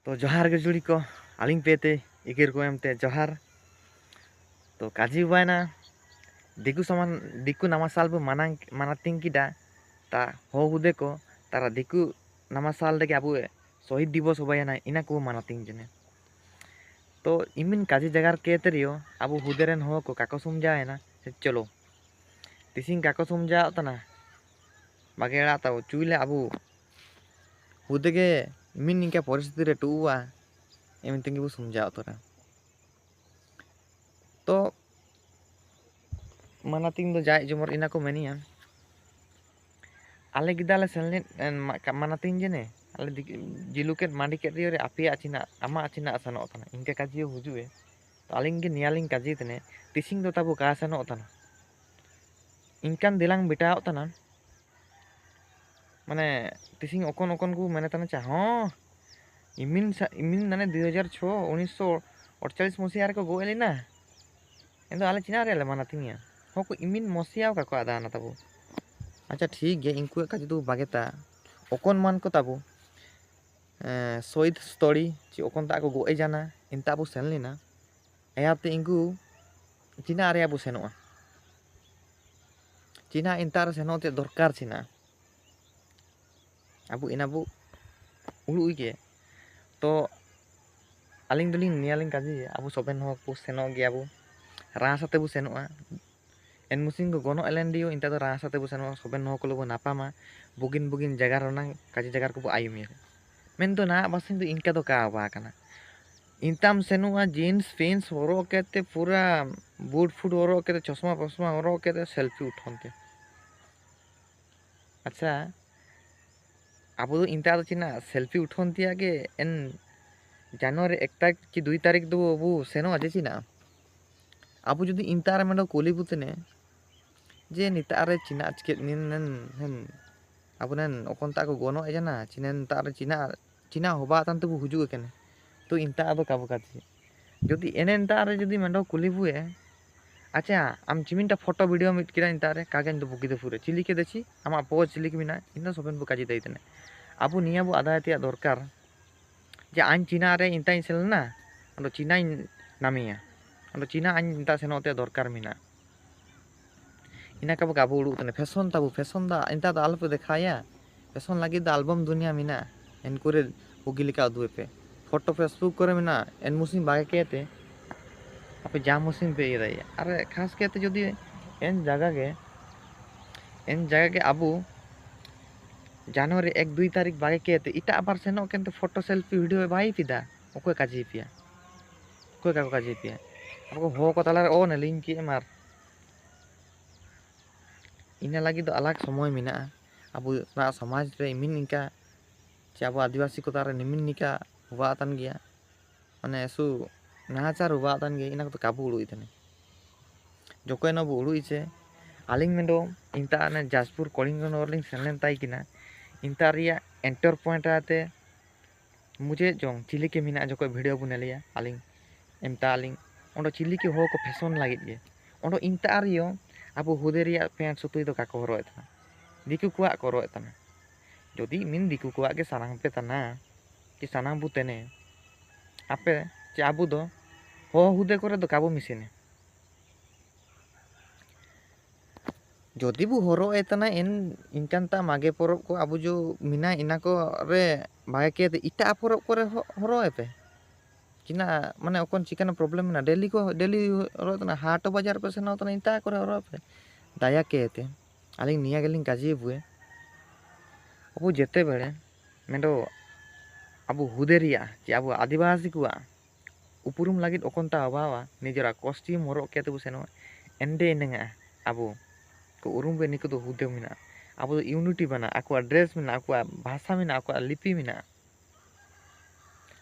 तो जोहार गे जुड़ी को आलिंग पेते इगिर को एमते जोहार तो काजी बायना दिकु नामासाल बु मानातिंग किदा ता हो हुदे को तारा दिकु नामासाल दे अबु शहीद दिवस होबायना इना को मानातिंग जने तो इमिन काजी जगार के तरियो अबु हुदेरन हो को काको समझायना चलो तिसिंग काको समझा तना बागेड़ा ताओ चुइले अबु हुदेगे इमिन इनका परिस्थिति रे टुआ एमिन तिंगी बु समझा तोरा तो मानातिंग दो जाय जमर इना को मेनिया आले गिदाले सेलने मानातिंग जने आले जिलुके मांडी के रियो रे आपिया चिना आमा चिना सनो तना इनके काजियो हुजुए तो आलिंग गे नियालिंग काजी तने तिसिंग दो ताबु का सनो तना इनकान दिलांग बिटाव तना माने तिसिंग ओकन ओकन को मेने तना चा हां इमिन नाने 2006 1948 मसिया रे को गोएली ना एंदो आले चिना रे मानातिंग होको इमिन मसिया का को आदा ना ताबु अच्छा ठीक है इनको काजी दो बागेता ओकन मान को ताबु शहीद स्तड़ी ची ओकन ता को गोए जाना इंता अबु सेनलिना एयाते इंगु चिना रे अबु सेनोआ चिना इंता रे सेनोते दरकार चिना अबु इनाबु उलु के तो आलिंग दलिंग नियालिंग काजी अबु सोबेन हो को सेनो गे अबु रासाते बु सेनोआ एन मुसिंग को गोनो एलेंडियो इंता तो रासाते बु सेनोआ सोबेन हो को लोगो नापामा बुगिन बुगिन जगह रना काजी जगह को आयुमी मेन तो ना बसिंग तो इनका तो का बा kana इंताम सेनुआ जीन्स फिन्स हरो केते पूरा बूट फूट हरो केते चश्मा पश्मा हरो केते सेल्फी उठनते अच्छा अब तो इंता तो चिना सेल्फी उठनती आगे एन जनवरी 1 तारीख की 2 तारीख दो वो सेनो अजे चिना अब जुदी इंता रे मेडो कोली बुतने जे निता रे चिना चके निन हेन अबुनन ओकनता को गोनो एजना चिनन तारे चिना चिना होबा तांते बु हुजु केने तो इंता आदो काबु काती যদি এনে তারে যদি মেন্ডো কুলিবুয়ে আচ্ছা আম চিমিনটা ফটো ভিডিও মিট কিরা তারে কাগেন তো বুকিতে ফুরে চিলিকে দেছি আমা পোজ চিলিকে মিনা ইন্দা সবেন বু কাজি দেইতেনে আবু নিয়াবু আদায়তিয়া দরকার যে আইন চিনা রে ইনতাই সেলনা আন্দ চিনাই নামিয়া আন্দ চিনা আইন ইনতা সেনতে দরকার মিনা ইনা কাবু কাবু উড়ু তনে ফ্যাশন দা ইনতা দা আলপে দেখায়া ফ্যাশন লাগি দা অ্যালবাম দুনিয়া মিনা এন করে উগিলিকা দুয়েপে फोटो फेसबुक करे मिना एन मुसिंग बागे केते आपे जा मुसिंग पे ये रही अरे खास केते जदी एन जगह के अबु जनवरी 1-2 तारीख बागे केते इटा आबार सेनो केनते photo selfie video by Pida ओको काजी पिया कोई का काजी पिया आपको हो को ताला ओ ने लिंक के मार इना लगी तो अलग समय मिना अबु ना समाज रे मिन इनका चाबो आदिवासी को तारे निमिन निका हुआतन गया माने सु नाचार हुआतन गया इना तो काबू उड़ू इतने जोको न उड़ू इचे आलिंग मेंदो इंता ने जाजपुर कलिंगन ओरलिंग सेनलेन ताई किना इंता रिया एंटर पॉइंट आते मुझे जों चिली के मिना जोको वीडियो बुनेलिया आलिंग एमता आलिंग ओंडो चिली के हो को फैशन लागित गे ओंडो इंता रियो अबो हुदे रिया पैंट सुतुई दो काको हरो एतना दिकु कुआ करो एतना जदि मिन दिकु कुआ के सारांग पे तना कि सानाम बुतेने आपे चे आबु दो हो हुदे करे दो काबु मिसिने जदि बु हरो एतना एन इनकांता मागे परब को आबु जो मिना इना को रे बागे के इटा परब करे हरो एपे किना माने ओकन चिकन प्रॉब्लम ना डेली हरो तना हाट बाजार पे सेनो तना इता करे हरो एपे दाया केते आलिंग निया गेलिंग काजी बुए अबु जेते बेले मेंडो अब हुदेरिया जे अब आदिवासी को उपरुम लगित ओकनता अभावा निजरा कॉस्ट्यूम हरो केते बु सेनो एंडे नेंगा अब को उरुम बे निको तो हुदे मिना अब यूनिटी बना आको ड्रेस मिना आको भाषा मिना आको लिपि मिना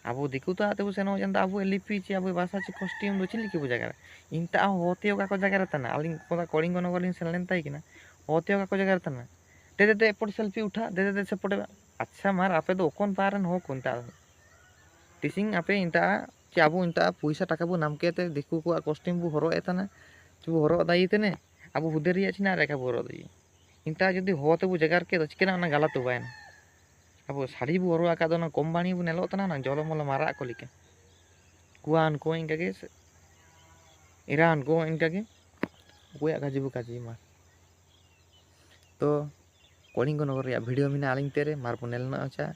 अब दिकु तो आते बु सेनो जंदा अब लिपि चे अब भाषा चे कॉस्ट्यूम दो चिली के बु जगह इंता होते का को जगह तना आलिंग कोदा कलिंग गनो गलिंग सेलेन ताई किना होते का को जगह तना दे एपट सेल्फी उठा दे सेपट अच्छा मार आपे तो ओकन पारन हो कोनता तिसिंग आपे इंता चाबु इंता पैसा टाका बु नाम केते दिकु को कॉस्ट्यूम बु हरो एतना चबु हरो दाई तने अब हुदेरिया चिना रेखा बु हरो दाई इंता जदी होते बु जगार के तो चिकना ना गलत बायन ᱟᱵᱚ ᱥᱟᱹᱲᱤ ᱵᱚ ᱦᱚᱨᱚᱜ ᱟᱠᱟᱫ ᱫᱚ ᱚᱱᱟ ᱠᱚᱢᱵᱟᱱᱤ ᱵᱚ ᱧᱮᱞᱚᱜ ᱠᱟᱱᱟ ᱚᱱᱟ ᱡᱚᱞᱚᱢᱚᱞᱚ ᱢᱟᱨᱟᱜ ᱠᱚ ᱞᱮᱠᱟ ᱠᱩᱣᱟᱱ ᱠᱚ ᱤᱱᱠᱟᱹ ᱜᱮ ᱤᱨᱟᱱ ᱠᱚ ᱤᱱᱠᱟᱹ ᱜᱮ ᱚᱠᱚᱭᱟᱜ ᱠᱟᱡᱤ ᱵᱚ ᱠᱟᱡᱤ ᱢᱟ तो कलिंग नगर भिडियो में आलिंग तेरे मार बो नेल ना अच्छा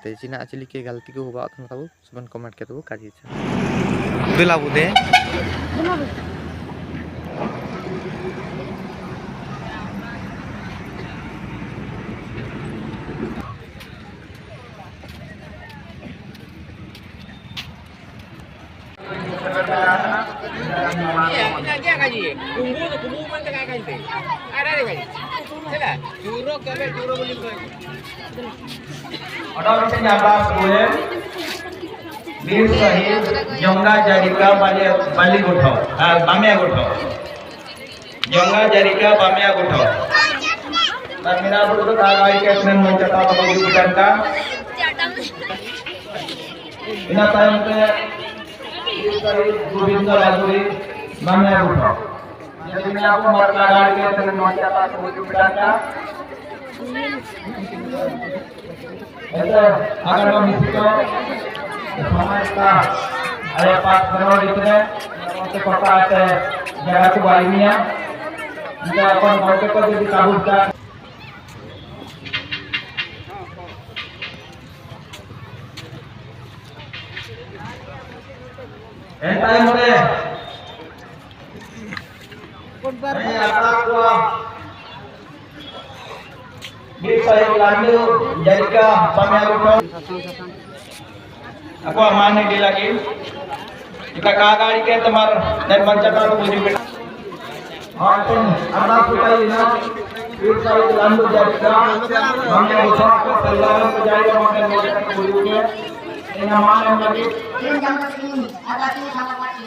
ते चिना चिली के गलती को होगा तो तब सुबन कमेंट के तो काजी अच्छा बेला बुदे क्या काजी कुंगू मन काय काजी अरे रे काजी चला चूरो कबे चूरो बोली तो Orang mesti nyapa boleh bir sahih jongga jarika bali guthau bamya guthau jongga jarika bamya guthau Termina betul kagai kesnen mencetak baju bukanka ina time pe bir sahih Govinda Rajuri bamya guthau jadi मैं आपको मत लगा के kesnen mencetak baju bukanka ऐसे अगर हम इसको समाज का अरे पास करोड़ इतने से पता आते हैं जगह को वाइनिया इनका अपन मौके पर भी काबू कर ऐसा ही होते मैं आता को bisa landu jadikan pemiarukan aku amane di lagi jika kagari ke temar dan mencakar tujuh benda Akan anak kita ini bisa landu jadikan pemiarukan ke selalu kejayaan makan mereka tujuhnya ini amane lagi ini jangan ini ada ini sama mati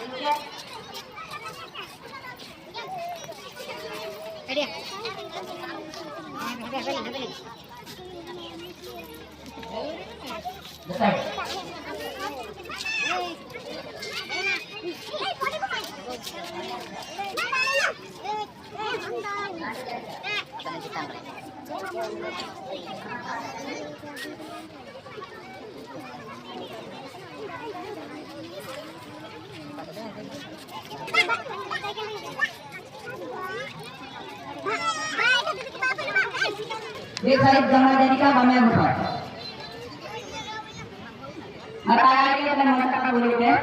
Ready ये side जमा देने का हमें होता है बताया कि अपने मन का बोलते हैं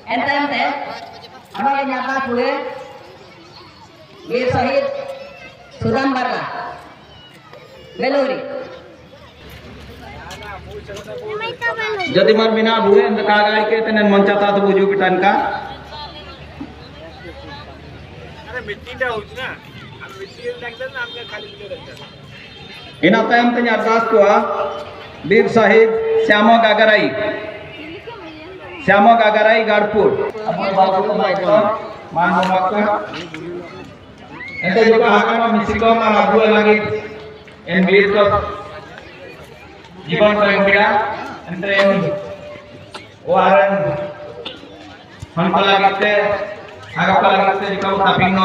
एंते हमारे यहाँ पूरे ये शहीद सुदाम बरला बेलोरी जदि मार बिना बुए अंत कागाई के तने मंचाता तो बुझू पिटान का मिट्टीटा होती ना हम मिट्टी लगता ना हमने खाली वीडियो लगता इन तायम तने अरदास को वीर शहीद श्यामा गागराई गाड़पुर अपन बाबू को माइको मान माको एते जो आकामा मिसिको मा आबु लगी एन वीर को जीवन को इंडिया एंते वारन हम को लगते आगा को लगते जो तापिंग